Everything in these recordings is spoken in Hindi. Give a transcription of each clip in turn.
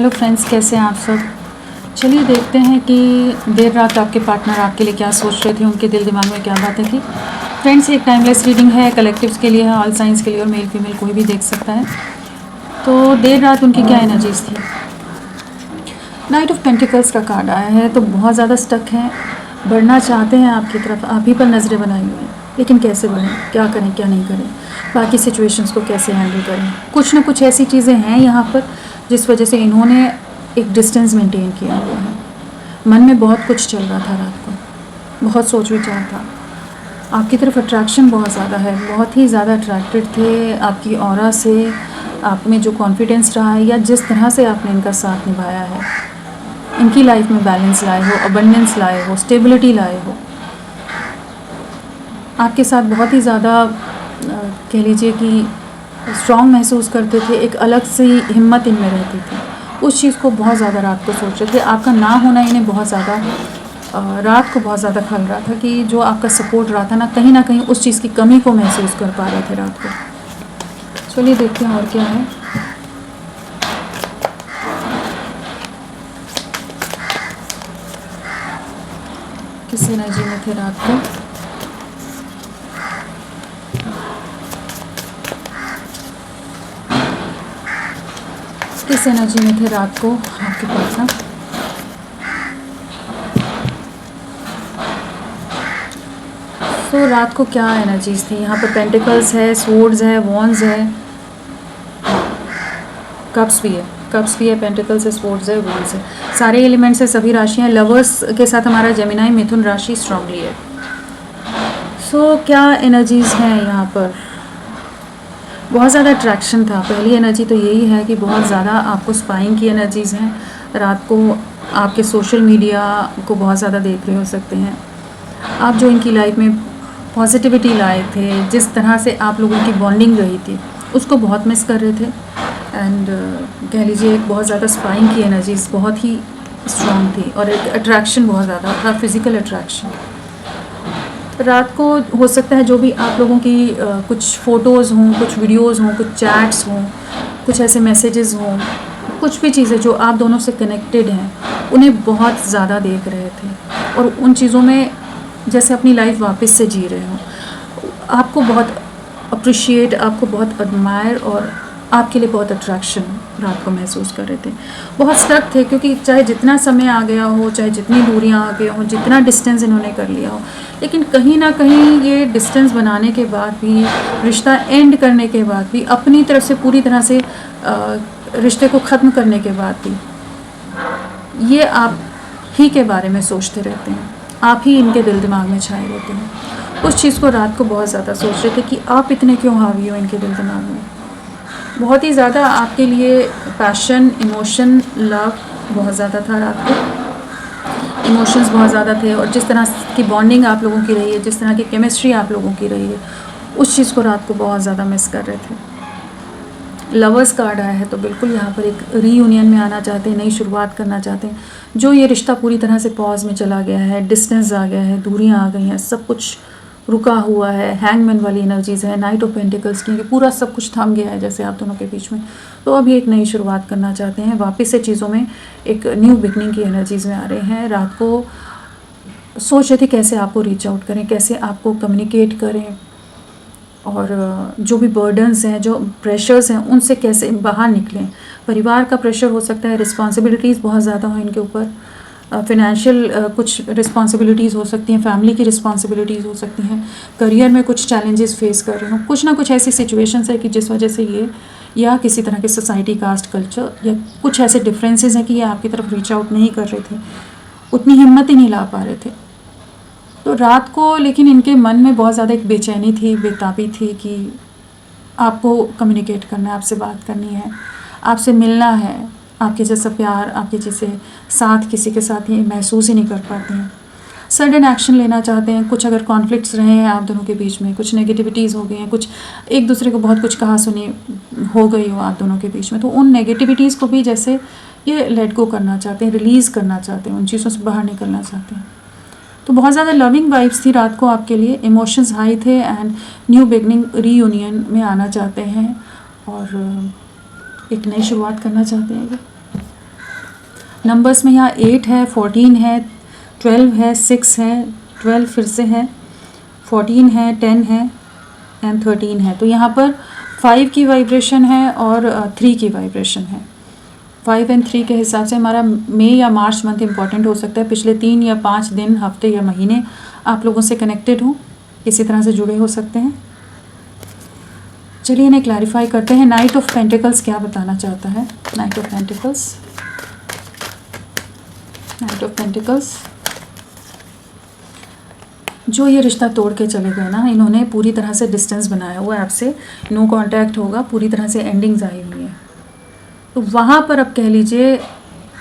हेलो फ्रेंड्स, कैसे हैं आप सब। चलिए देखते हैं कि देर रात आपके पार्टनर आपके लिए क्या सोच रहे थे, उनके दिल दिमाग में क्या बातें थी। फ्रेंड्स, एक टाइमलेस रीडिंग है, कलेक्टिव्स के लिए है, ऑल साइंस के लिए, और मेल फीमेल कोई भी देख सकता है। तो देर रात उनकी क्या एनर्जीज थी। नाइट ऑफ पेंटिकल्स का कार्ड आया है, तो बहुत ज़्यादा स्टक हैं, बढ़ना चाहते हैं आपकी तरफ, आप ही पर नज़रें बनाई हुई हैं, लेकिन कैसे बढ़ें, क्या करें क्या नहीं करें, बाकी सिचुएशंस को कैसे हैंडल करें। कुछ ना कुछ ऐसी चीज़ें हैं यहाँ पर जिस वजह से इन्होंने एक डिस्टेंस मेंटेन किया हुआ है। मन में बहुत कुछ चल रहा था रात को, बहुत सोच विचार था, आपकी तरफ अट्रैक्शन बहुत ज़्यादा है, बहुत ही ज़्यादा अट्रैक्टेड थे आपकी ऑरा से, आप में जो कॉन्फिडेंस रहा है या जिस तरह से आपने इनका साथ निभाया है। इनकी लाइफ में बैलेंस लाए हो, अबंडेंस लाए हो, स्टेबिलिटी लाए हो। आपके साथ बहुत ही ज़्यादा कह लीजिए कि स्ट्रॉन्ग महसूस करते थे, एक अलग सी हिम्मत इनमें रहती थी। उस चीज़ को बहुत ज़्यादा रात को सोच रहे थे। आपका ना होना इन्हें बहुत ज़्यादा रात को बहुत ज़्यादा खल रहा था कि जो आपका सपोर्ट रहा था ना कहीं उस चीज़ की कमी को महसूस कर पा रहे थे रात को। चलिए देखते हैं और क्या है। किस एनर्जी में थे रात को। किस एनर्जी में थे रात को आपके पार्टनर। तो रात को क्या एनर्जीज थी यहाँ पर। पेंटिकल्स है, स्वॉर्ड्स है, वॉन्ड्स है, कप्स भी है, पेंटिकल्स है, स्वॉर्ड्स है, वॉन्ड्स है। सारे एलिमेंट्स है, सभी राशियाँ। लवर्स के साथ हमारा जेमिनाई मिथुन राशि स्ट्रांगली है। सो क्या एनर्जीज हैं यहाँ पर। बहुत ज़्यादा अट्रैक्शन था। पहली एनर्जी तो यही है कि बहुत ज़्यादा आपको स्पाइंग की एनर्जीज़ हैं। रात को आपके सोशल मीडिया को बहुत ज़्यादा देख रहे हो सकते हैं आप, जो इनकी लाइफ में पॉजिटिविटी लाए थे, जिस तरह से आप लोगों की बॉन्डिंग रही थी उसको बहुत मिस कर रहे थे। एंड कह लीजिए एक बहुत ज़्यादा स्पाइंग की एनर्जीज बहुत ही स्ट्रॉन्ग थी और एक अट्रैक्शन बहुत ज़्यादा था, फिज़िकल अट्रैक्शन। रात को हो सकता है जो भी आप लोगों की कुछ फ़ोटोज़ हों, कुछ वीडियोज़ हों, कुछ चैट्स हों, कुछ ऐसे मैसेजेस हों, कुछ भी चीज़ें जो आप दोनों से कनेक्टेड हैं, उन्हें बहुत ज़्यादा देख रहे थे और उन चीज़ों में जैसे अपनी लाइफ वापस से जी रहे हो। आपको बहुत अप्रिशिएट, आपको बहुत एडमायर और आपके लिए बहुत अट्रैक्शन रात को महसूस कर रहे थे। बहुत स्टक थे क्योंकि चाहे जितना समय आ गया हो, चाहे जितनी दूरियां आ गई हों, जितना डिस्टेंस इन्होंने कर लिया हो, लेकिन कहीं ना कहीं ये डिस्टेंस बनाने के बाद भी, रिश्ता एंड करने के बाद भी, अपनी तरफ से पूरी तरह से रिश्ते को ख़त्म करने के बाद भी ये आप ही के बारे में सोचते रहते हैं, आप ही इनके दिल दिमाग में छाए रहते हैं। उस चीज़ को रात को बहुत ज़्यादा सोच रहे थे कि आप इतने क्यों हावी हो इनके दिल दिमाग में। बहुत ही ज़्यादा आपके लिए पैशन, इमोशन, लव बहुत ज़्यादा था रात को। इमोशंस बहुत ज़्यादा थे और जिस तरह की बॉन्डिंग आप लोगों की रही है, जिस तरह की केमिस्ट्री आप लोगों की रही है, उस चीज़ को रात को बहुत ज़्यादा मिस कर रहे थे। लवर्स कार्ड आया है तो बिल्कुल यहाँ पर एक रीयूनियन में आना चाहते हैं, नई शुरुआत करना चाहते हैं। जो ये रिश्ता पूरी तरह से पॉज में चला गया है, डिस्टेंस आ गया है, दूरियाँ आ गई हैं, सब कुछ रुका हुआ है, हैंगमैन वाली एनर्जीज़ है, नाइट ऑफ पेंटिकल्स की, पूरा सब कुछ थम गया है जैसे आप दोनों के बीच में। तो अब ये एक नई शुरुआत करना चाहते हैं, वापस से चीज़ों में एक न्यू बिगनिंग की एनर्जीज़ में आ रहे हैं। रात को सोच रहे थे कैसे आपको रीच आउट करें, कैसे आपको कम्युनिकेट करें और जो भी बर्डन्स हैं, जो प्रेशर्स हैं, उनसे कैसे बाहर निकलें। परिवार का प्रेशर हो सकता है, रिस्पॉन्सिबिलिटीज़ बहुत ज़्यादा हो इनके ऊपर, फिनेंशियल कुछ रिस्पॉन्सिबिलिटीज़ हो सकती हैं, फैमिली की रिस्पॉन्सिबिलिटीज़ हो सकती हैं, करियर में कुछ चैलेंजेस फेस कर रहे हो, कुछ ना कुछ ऐसी सिचुएशंस है कि जिस वजह से ये, या किसी तरह के सोसाइटी, कास्ट, कल्चर, या कुछ ऐसे डिफरेंसेस हैं कि ये आपकी तरफ रीच आउट नहीं कर रहे थे, उतनी हिम्मत ही नहीं ला पा रहे थे। तो रात को लेकिन इनके मन में बहुत ज़्यादा एक बेचैनी थी, बेताबी थी कि आपको कम्युनिकेट करना है, आपसे बात करनी है, आपसे मिलना है। आपके जैसा प्यार, आपके जैसे साथ किसी के साथ ये महसूस ही नहीं कर पाते हैं। सडन एक्शन लेना चाहते हैं। कुछ अगर कॉन्फ्लिक्ट्स रहे हैं आप दोनों के बीच में, कुछ नेगेटिविटीज़ हो गई हैं, कुछ एक दूसरे को बहुत कुछ कहा सुनी हो गई हो आप दोनों के बीच में, तो उन नेगेटिविटीज़ को भी जैसे ये लेट गो करना चाहते हैं, रिलीज़ करना चाहते हैं, उन चीज़ों से बाहर निकलना चाहते हैं। तो बहुत ज़्यादा लविंग वाइब्स थी रात को आपके लिए, इमोशंस हाई थे एंड न्यू बिगनिंग, रीयूनियन में आना चाहते हैं और एक नई शुरुआत करना चाहते हैं। नंबर्स में यहाँ 8 है, 14 है, 12 है, 6 है, 12 फिर से है, 14 है, 10 है एंड 13 है। तो यहाँ पर 5 की वाइब्रेशन है और 3 की वाइब्रेशन है। 5 एंड 3 के हिसाब से हमारा मई या मार्च मंथ इंपॉर्टेंट हो सकता है। पिछले 3 या 5 दिन, हफ्ते या महीने आप लोगों से कनेक्टेड हो, किसी तरह से जुड़े हो सकते हैं। चलिए इन्हें क्लैरिफाई करते हैं। नाइट ऑफ पेंटिकल्स क्या बताना चाहता है? Night of pentacles, night of pentacles, जो ये रिश्ता तोड़ के चले गए ना, इन्होंने पूरी तरह से डिस्टेंस बनाया हुआ है आपसे, नो कांटेक्ट होगा, पूरी तरह से एंडिंग्स आई हुई है। तो वहाँ पर अब कह लीजिए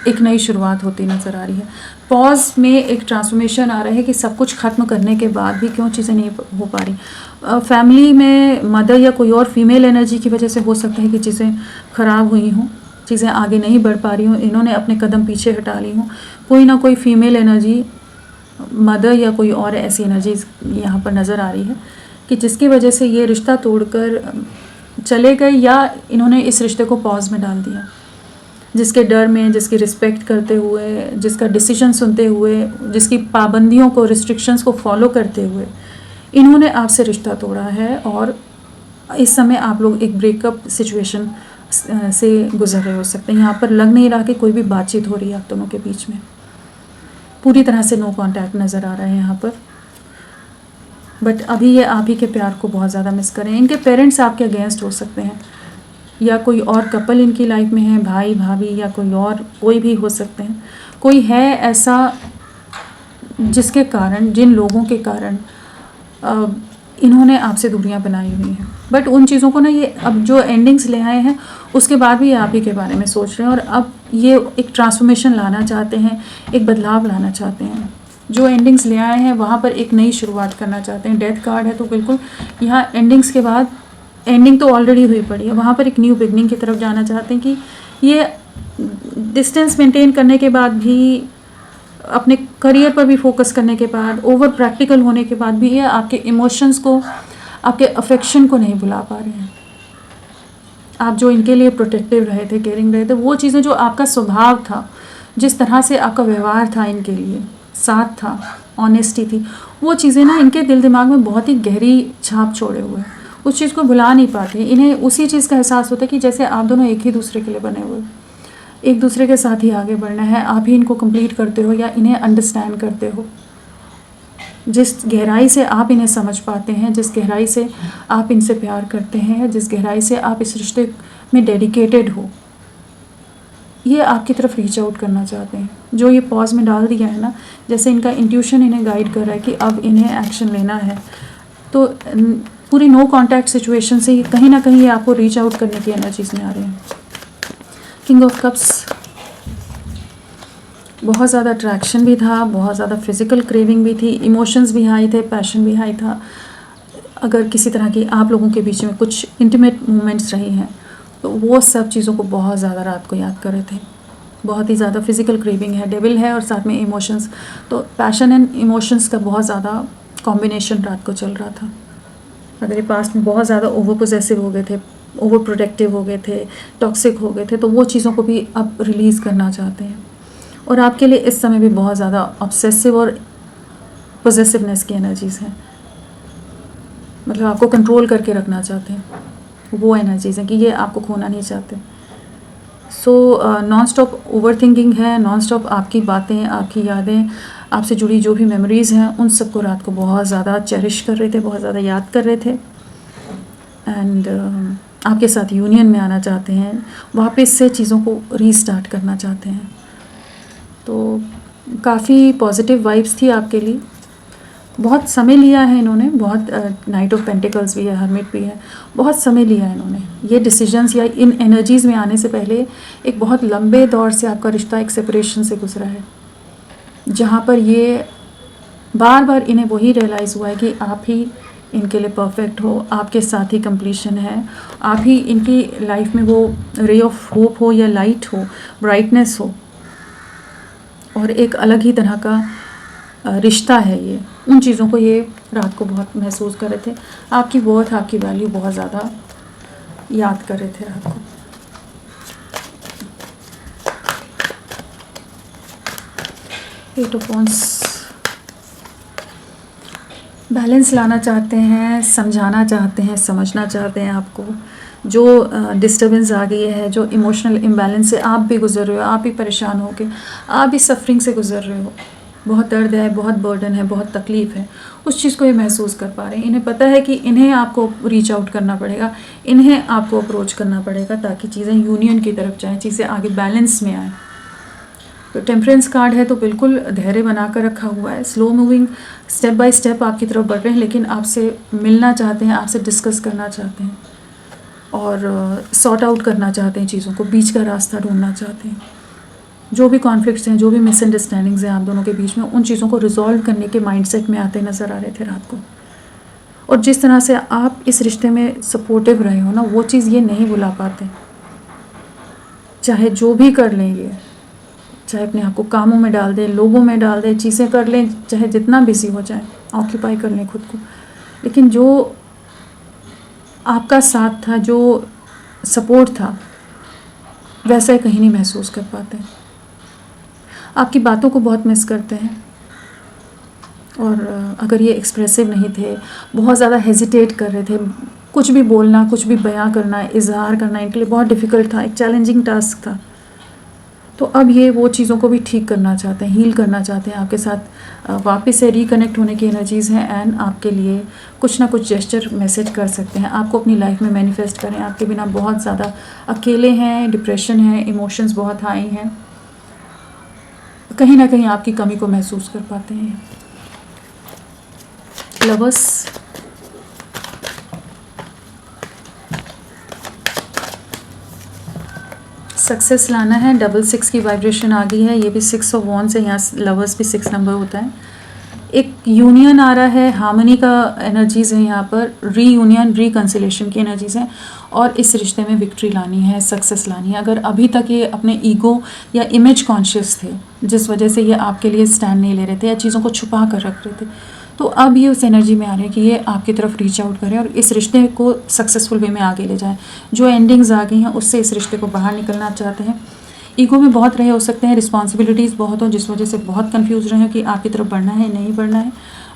एक नई शुरुआत होती नज़र आ रही है। पॉज में एक ट्रांसफॉर्मेशन आ रहा है कि सब कुछ ख़त्म करने के बाद भी क्यों चीज़ें नहीं हो पा रही। फैमिली में मदर या कोई और फीमेल एनर्जी की वजह से हो सकता है कि चीज़ें ख़राब हुई हों, चीज़ें आगे नहीं बढ़ पा रही हों, इन्होंने अपने कदम पीछे हटा ली हों। कोई ना कोई फीमेल एनर्जी, मदर या कोई और ऐसी एनर्जीज यहाँ पर नज़र आ रही है कि जिसकी वजह से ये रिश्ता तोड़कर चले गए या इन्होंने इस रिश्ते को पॉज में डाल दिया। जिसके डर में, जिसकी रिस्पेक्ट करते हुए, जिसका डिसीजन सुनते हुए, जिसकी पाबंदियों को, रिस्ट्रिक्शंस को फॉलो करते हुए इन्होंने आपसे रिश्ता तोड़ा है। और इस समय आप लोग एक ब्रेकअप सिचुएशन से गुजर रहे हो सकते हैं। यहाँ पर लग नहीं रहा कि कोई भी बातचीत हो रही है आप दोनों के बीच में, पूरी तरह से नो कांटेक्ट नज़र आ रहा है यहाँ पर। बट अभी ये आप ही के प्यार को बहुत ज़्यादा मिस करें। इनके पेरेंट्स आपके अगेंस्ट हो सकते हैं या कोई और कपल इनकी लाइफ में है, भाई भाभी या कोई और, कोई भी हो सकते हैं। कोई है ऐसा जिसके कारण, जिन लोगों के कारण इन्होंने आपसे दूरियां बनाई हुई हैं। बट उन चीज़ों को ना ये अब जो एंडिंग्स ले आए हैं उसके बाद भी ये आप ही के बारे में सोच रहे हैं और अब ये एक ट्रांसफॉर्मेशन लाना चाहते हैं, एक बदलाव लाना चाहते हैं। जो एंडिंग्स ले आए हैं वहाँ पर एक नई शुरुआत करना चाहते हैं। डेथ कार्ड है तो बिल्कुल यहाँ एंडिंग्स के बाद, एंडिंग तो ऑलरेडी हुई पड़ी है, वहाँ पर एक न्यू बिगनिंग की तरफ जाना चाहते हैं कि ये डिस्टेंस मेंटेन करने के बाद भी, अपने करियर पर भी फोकस करने के बाद, ओवर प्रैक्टिकल होने के बाद भी ये आपके इमोशंस को, आपके अफेक्शन को नहीं भुला पा रहे हैं। आप जो इनके लिए प्रोटेक्टिव रहे थे, केयरिंग रहे थे, वो चीज़ें जो आपका स्वभाव था, जिस तरह से आपका व्यवहार था, इनके लिए साथ था, ऑनेस्टी थी, वो चीज़ें ना इनके दिल दिमाग में बहुत ही गहरी छाप छोड़े हुए हैं। उस चीज़ को भुला नहीं पाते। इन्हें उसी चीज़ का एहसास होता है कि जैसे आप दोनों एक ही दूसरे के लिए बने हुए, एक दूसरे के साथ ही आगे बढ़ना है। आप ही इनको कंप्लीट करते हो या इन्हें अंडरस्टैंड करते हो। जिस गहराई से आप इन्हें समझ पाते हैं, जिस गहराई से आप इनसे प्यार करते हैं, जिस गहराई से आप इस रिश्ते में डेडिकेटेड हो, ये आपकी तरफ रीच आउट करना चाहते हैं। जो ये पॉज में डाल दिया है ना, जैसे इनका इंट्यूशन इन्हें गाइड कर रहा है कि अब इन्हें एक्शन लेना है, तो पूरी नो कांटेक्ट सिचुएशन से कहीं ना कहीं ये आपको रीच आउट करने की एनर्जीज में आ रहे हैं। किंग ऑफ कप्स, बहुत ज़्यादा अट्रैक्शन भी था, बहुत ज़्यादा फिजिकल क्रेविंग भी थी, इमोशंस भी हाई थे, पैशन भी हाई था। अगर किसी तरह की आप लोगों के बीच में कुछ इंटीमेट मोमेंट्स रही हैं तो वो सब चीज़ों को बहुत ज़्यादा रात को याद कर रहे थे। बहुत ही ज़्यादा फिजिकल क्रेविंग है, डेविल है और साथ में इमोशंस, तो पैशन एंड इमोशंस का बहुत ज़्यादा कॉम्बिनेशन रात को चल रहा था। अगर ये पास्ट में बहुत ज़्यादा ओवर पोजेसिव हो गए थे, ओवर प्रोटेक्टिव हो गए थे, टॉक्सिक हो गए थे, तो वो चीज़ों को भी अब रिलीज़ करना चाहते हैं। और आपके लिए इस समय भी बहुत ज़्यादा ऑब्सेसिव और पोजेसिवनेस की एनर्जीज़ हैं, मतलब आपको कंट्रोल करके रखना चाहते हैं, वो एनर्जीज़ हैं कि ये आपको खोना नहीं चाहते। So non stop over thinking है, नॉन स्टॉप आपकी बातें, आपकी यादें, आपसे जुड़ी जो भी मेमोरीज़ हैं उन सबको रात को बहुत ज़्यादा चेरिश कर रहे थे, बहुत ज़्यादा याद कर रहे थे। एंड आपके साथ यूनियन में आना चाहते हैं, वापस से चीज़ों को रीस्टार्ट करना चाहते हैं। तो काफ़ी पॉजिटिव वाइब्स थी आपके लिए। बहुत समय लिया है इन्होंने, बहुत नाइट ऑफ पेंटिकल्स भी है, हर्मिट भी है, बहुत समय लिया है इन्होंने ये डिसीजंस या इन एनर्जीज़ में आने से पहले। एक बहुत लंबे दौर से आपका रिश्ता एक सेपरेशन से गुजरा है, जहाँ पर ये बार बार इन्हें वही रियलाइज़ हुआ है कि आप ही इनके लिए परफेक्ट हो, आपके साथ ही कंप्लीशन है, आप ही इनकी लाइफ में वो रे ऑफ होप हो या लाइट हो, ब्राइटनेस हो, और एक अलग ही तरह का रिश्ता है ये। उन चीज़ों को ये रात को बहुत महसूस कर रहे थे। आपकी वर्थ, आपकी वैल्यू बहुत ज़्यादा याद कर रहे थे रात को। एट ऑफ वांड्स, बैलेंस लाना चाहते हैं, समझाना चाहते हैं, समझना चाहते हैं आपको। जो डिस्टर्बेंस आ गई है, जो इमोशनल इम्बैलेंस से आप भी गुजर रहे हो, आप भी परेशान हो के, आप भी सफरिंग से गुजर रहे हो, बहुत दर्द है, बहुत बर्डन है, बहुत तकलीफ़ है, उस चीज़ को ये महसूस कर पा रहे हैं। इन्हें पता है कि इन्हें आपको रीच आउट करना पड़ेगा, इन्हें आपको अप्रोच करना पड़ेगा ताकि चीज़ें यूनियन की तरफ जाएँ, चीज़ें आगे बैलेंस में आएँ। तो टेम्परेंस कार्ड है तो बिल्कुल धैर्य बना कर रखा हुआ है, slow moving, step by step आपकी तरफ बढ़ रहे हैं, लेकिन आपसे मिलना चाहते हैं, आपसे डिस्कस करना चाहते हैं और सॉर्ट आउट करना चाहते हैं चीज़ों को, बीच का रास्ता ढूंढना चाहते हैं। जो भी कॉन्फ्लिक्ट्स हैं, जो भी मिसअंडरस्टैंडिंग्स हैं आप दोनों के बीच में, उन चीज़ों को रिजॉल्व करने के माइंडसेट में आते नज़र आ रहे थे रात को। और जिस तरह से आप इस रिश्ते में सपोर्टिव रहे हो ना, वो चीज़ ये नहीं भुला पाते। चाहे जो भी कर लें ये, चाहे अपने आप को कामों में डाल दें, लोगों में डाल दें, चीज़ें कर लें, चाहे जितना बिजी हो जाए, ऑक्यूपाई कर लें खुद को, लेकिन जो आपका साथ था, जो सपोर्ट था, वैसा ही कहीं नहीं महसूस कर पाते। आपकी बातों को बहुत मिस करते हैं और अगर ये एक्सप्रेसिव नहीं थे, बहुत ज़्यादा हेजिटेट कर रहे थे, कुछ भी बोलना, कुछ भी बयां करना, इजहार करना इनके लिए बहुत डिफ़िकल्ट था, एक चैलेंजिंग टास्क था। तो अब ये वो चीज़ों को भी ठीक करना चाहते हैं, हील करना चाहते हैं, आपके साथ वापस से रिकनेक्ट होने की एनर्जीज़ हैं एंड आपके लिए कुछ ना कुछ जेस्चर मैसेज कर सकते हैं, आपको अपनी लाइफ में मैनिफेस्ट करें। आपके बिना बहुत ज़्यादा अकेले हैं, डिप्रेशन है, इमोशंस बहुत हाई हैं, कहीं ना कहीं आपकी कमी को महसूस कर पाते हैं। लवर्स, सक्सेस लाना है, 666 की वाइब्रेशन आ गई है, ये भी 6 ऑफ वॉन्ड्स है, यहाँ लवर्स भी 6 नंबर होता है। एक यूनियन आ रहा है, हार्मनी का एनर्जीज़ है यहाँ पर, रीयूनियन, रिकन्सिलेशन की एनर्जीज़ हैं और इस रिश्ते में विक्ट्री लानी है, सक्सेस लानी है। अगर अभी तक ये अपने ईगो या इमेज कॉन्शियस थे, जिस वजह से ये आपके लिए स्टैंड नहीं ले रहे थे या चीज़ों को छुपा कर रख रहे थे, तो अब ये उस एनर्जी में आ रहे हैं कि ये आपकी तरफ रीच आउट करें और इस रिश्ते को सक्सेसफुल वे में आगे ले जाएं। जो एंडिंग्स आ गई हैं उससे इस रिश्ते को बाहर निकलना चाहते हैं। ईगो में बहुत रहे हो सकते हैं, रिस्पॉन्सिबिलिटीज़ बहुत हो, जिस वजह से बहुत कंफ्यूज रहे हो कि आपकी तरफ बढ़ना है नहीं बढ़ना है,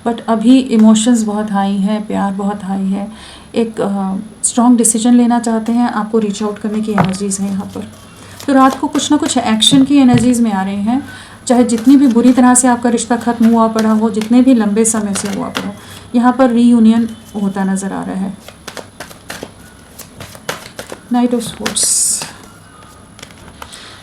बट अभी इमोशंस बहुत हाई हैं, प्यार बहुत हाई है, एक स्ट्रॉन्ग डिसीजन लेना चाहते हैं, आपको रीच आउट करने की एनर्जीज़ हैं यहाँ पर। तो रात को कुछ ना कुछ एक्शन की एनर्जीज़ में आ रहे हैं, चाहे जितनी भी बुरी तरह से आपका रिश्ता ख़त्म हुआ पड़ा हो, जितने भी लंबे समय से हुआ पड़ा हो, यहाँ पर रीयूनियन होता नज़र आ रहा है। नाइट ऑफ स्वॉर्ड्स,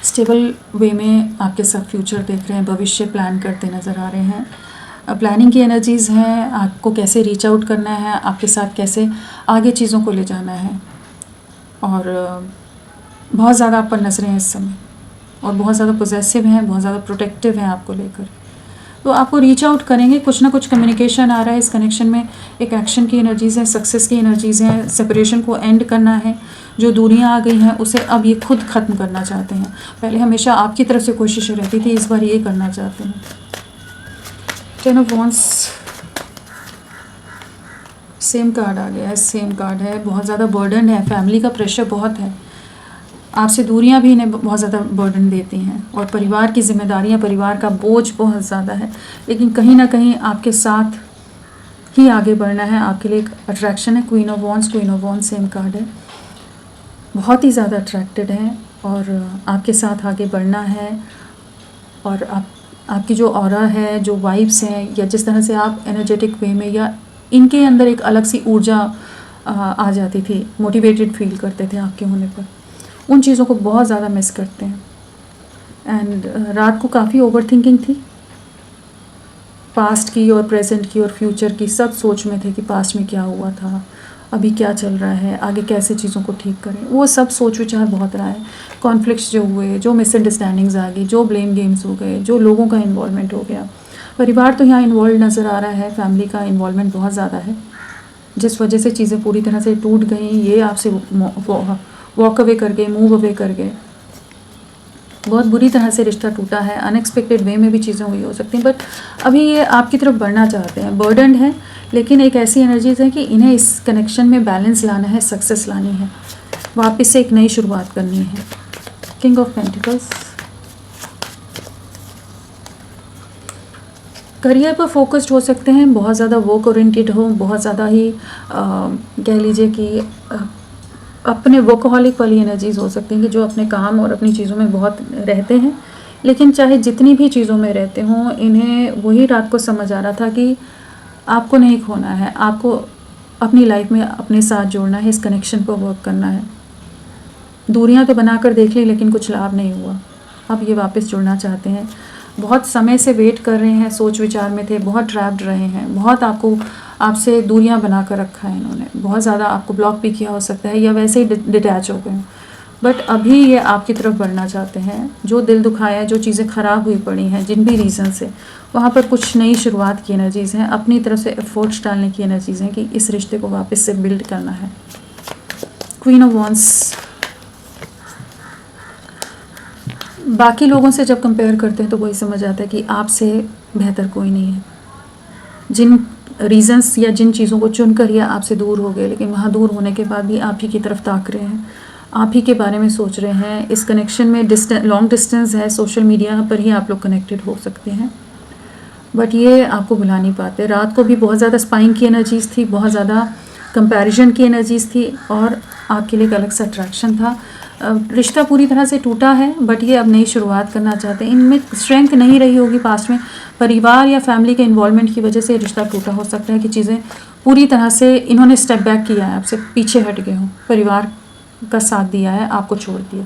स्टेबल वे में आपके साथ फ्यूचर देख रहे हैं, भविष्य प्लान करते नज़र आ रहे हैं। प्लानिंग की एनर्जीज़ हैं, आपको कैसे रीच आउट करना है, आपके साथ कैसे आगे चीज़ों को ले जाना है और बहुत ज़्यादा आप पर नज़रें हैं इस समय और बहुत ज़्यादा पोजेसिव हैं, बहुत ज़्यादा प्रोटेक्टिव हैं आपको लेकर। तो आपको रीच आउट करेंगे, कुछ ना कुछ कम्युनिकेशन आ रहा है, इस कनेक्शन में एक एक्शन की एनर्जीज़ हैं, सक्सेस की एनर्जीज़ हैं, सेपरेशन को एंड करना है, जो दूरियां आ गई हैं उसे अब ये खुद ख़त्म करना चाहते हैं। पहले हमेशा आपकी तरफ से कोशिश रहती थी, इस बार ये करना चाहते हैं। 10 ऑफ वॉन्ड्स, सेम कार्ड आ गया है, सेम कार्ड है, बहुत ज़्यादा बर्डन है, फैमिली का प्रेशर बहुत है, आपसे दूरियां भी इन्हें बहुत ज़्यादा बर्डन देती हैं और परिवार की जिम्मेदारियां, परिवार का बोझ बहुत ज़्यादा है, लेकिन कहीं ना कहीं आपके साथ ही आगे बढ़ना है, आपके लिए एक अट्रैक्शन है। Queen of wands same card है, बहुत ही ज़्यादा अट्रैक्टेड हैं और आपके साथ आगे बढ़ना है और आपकी जो ऑरा है, जो वाइब्स हैं या जिस तरह से आप एनर्जेटिक वे में या इनके अंदर एक अलग सी ऊर्जा आ जाती थी, मोटिवेटेड फील करते थे आपके होने पर, उन चीज़ों को बहुत ज़्यादा मिस करते हैं। एंड रात को काफ़ी ओवर थिंकिंग थी, पास्ट की और प्रेजेंट की और फ्यूचर की, सब सोच में थे कि पास्ट में क्या हुआ था, अभी क्या चल रहा है, आगे कैसे चीज़ों को ठीक करें, वो सब सोच विचार बहुत रहा है। कॉन्फ्लिक्ट्स जो हुए, जो मिसअंडरस्टैंडिंग्स आ गई, जो ब्लेम गेम्स हो गए, जो लोगों का इन्वॉल्वमेंट हो गया, परिवार तो यहाँ इन्वॉल्व नज़र आ रहा है, फैमिली का इन्वॉल्वमेंट बहुत ज़्यादा है, जिस वजह से चीज़ें पूरी तरह से टूट गई, ये आपसे वॉक अवे कर गए, मूव अवे कर गए, बहुत बुरी तरह से रिश्ता टूटा है, अनएक्सपेक्टेड वे में भी चीज़ें हुई हो सकती हैं, बट अभी ये आपकी तरफ बढ़ना चाहते हैं, बर्डन है, लेकिन एक ऐसी एनर्जीज है कि इन्हें इस कनेक्शन में बैलेंस लाना है, सक्सेस लानी है, वापस से एक नई शुरुआत करनी है। किंग ऑफ पेंटिकल्स, करियर पर फोकस्ड हो सकते हैं, बहुत ज़्यादा वर्क ओरिएंटेड हो, बहुत ज़्यादा ही कह लीजिए कि अपने वर्कहॉलिक वाली एनर्जीज हो सकती हैं कि जो अपने काम और अपनी चीज़ों में बहुत रहते हैं, लेकिन चाहे जितनी भी चीज़ों में रहते हों, इन्हें वही रात को समझ आ रहा था कि आपको नहीं खोना है, आपको अपनी लाइफ में अपने साथ जोड़ना है, इस कनेक्शन पर वर्क करना है। दूरियां तो बनाकर देख ली लेकिन कुछ लाभ नहीं हुआ, अब ये वापस जुड़ना चाहते हैं। बहुत समय से वेट कर रहे हैं, सोच विचार में थे, बहुत ट्रैप्ड रहे हैं, बहुत आपसे दूरियां बना कर रखा है इन्होंने, बहुत ज़्यादा आपको ब्लॉक भी किया हो सकता है या वैसे ही डिटैच हो गए। बट अभी ये आपकी तरफ बढ़ना चाहते हैं। जो दिल दुखाया, जो चीज़ें ख़राब हुई पड़ी हैं जिन भी रीज़न से, वहाँ पर कुछ नई शुरुआत की एनर्जीज़ हैं, अपनी तरफ से एफर्ट्स डालने की एनर्जीज़ हैं कि इस रिश्ते को वापस से बिल्ड करना है। क्वीन ऑफ वॉन्ड्स, बाकी लोगों से जब कंपेयर करते हैं तो वही समझ आता है कि आपसे बेहतर कोई नहीं है। जिन रीजंस या जिन चीज़ों को चुनकर या आपसे दूर हो गए, लेकिन वहाँ दूर होने के बाद भी आप ही की तरफ ताक रहे हैं, आप ही के बारे में सोच रहे हैं। इस कनेक्शन में लॉन्ग डिस्टेंस है, सोशल मीडिया पर ही आप लोग कनेक्टेड हो सकते हैं, बट ये आपको भुला नहीं पाते। रात को भी बहुत ज़्यादा स्पाइंग की एनर्जीज़ थी, बहुत ज़्यादा कंपैरिजन की एनर्जीज़ थी और आपके लिए एक अलग सा अट्रैक्शन था। रिश्ता पूरी तरह से टूटा है, बट ये अब नई शुरुआत करना चाहते हैं। इनमें स्ट्रेंथ नहीं रही होगी पास्ट में, परिवार या फैमिली के इन्वॉल्वमेंट की वजह से रिश्ता टूटा हो सकता है कि चीज़ें पूरी तरह से इन्होंने स्टेप बैक किया है, आपसे पीछे हट गए हों, परिवार का साथ दिया है, आपको छोड़ दिया।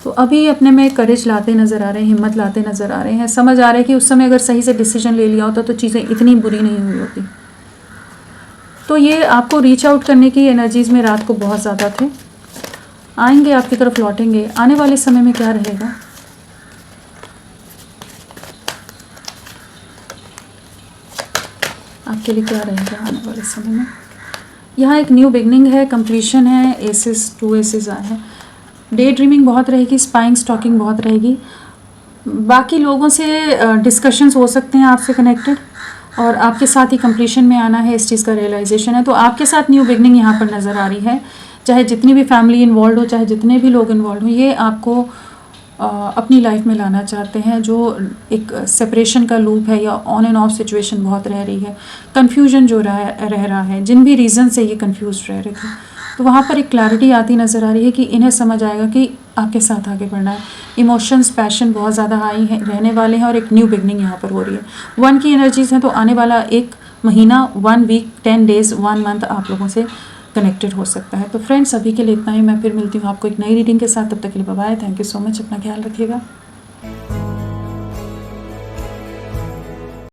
तो अभी अपने में करेज लाते नज़र आ रहे हैं, हिम्मत लाते नज़र आ रहे हैं, समझ आ रहा है कि उस समय अगर सही से डिसीजन ले लिया होता तो चीज़ें इतनी बुरी नहीं हुई होती। तो ये आपको रीच आउट करने की एनर्जीज़ में रात को बहुत ज़्यादा थे, आएंगे आपकी तरफ, लौटेंगे। आने वाले समय में क्या रहेगा, आपके लिए क्या रहेगा आने वाले समय में? यहाँ एक न्यू बिगनिंग है, कंप्लीशन है, एसेस, 2 एसेस आए हैं। डे ड्रीमिंग बहुत रहेगी, स्पाइंग स्टॉकिंग बहुत रहेगी। बाकी लोगों से डिस्कशंस हो सकते हैं आपसे कनेक्टेड, और आपके साथ ही कंप्लीशन में आना है, इस चीज़ का रियलाइजेशन है। तो आपके साथ न्यू बिगनिंग यहाँ पर नज़र आ रही है, चाहे जितनी भी फैमिली इन्वॉल्व हो, चाहे जितने भी लोग इन्वॉल्व हो, ये आपको अपनी लाइफ में लाना चाहते हैं। जो एक सेपरेशन का लूप है या ऑन एंड ऑफ सिचुएशन बहुत रह रही है, कन्फ्यूजन जो रह रहा है, जिन भी रीज़न से ये कन्फ्यूज रह रहे थे, तो वहाँ पर एक क्लैरिटी आती नज़र आ रही है कि इन्हें समझ आएगा कि आपके साथ आगे बढ़ना है। इमोशंस, पैशन बहुत ज़्यादा हाई है, रहने वाले हैं, और एक न्यू बिगनिंग यहाँ पर हो रही है। 1 की एनर्जीज़ हैं, तो आने वाला 1 महीना, 1 वीक, 10 डेज़, 1 मंथ आप लोगों से कनेक्टेड हो सकता है। तो फ्रेंड्स, अभी के लिए इतना ही। मैं फिर मिलती हूँ आपको एक नई रीडिंग के साथ, तब तक के लिए bye bye. Thank you so much, अपना ख्याल रखिएगा।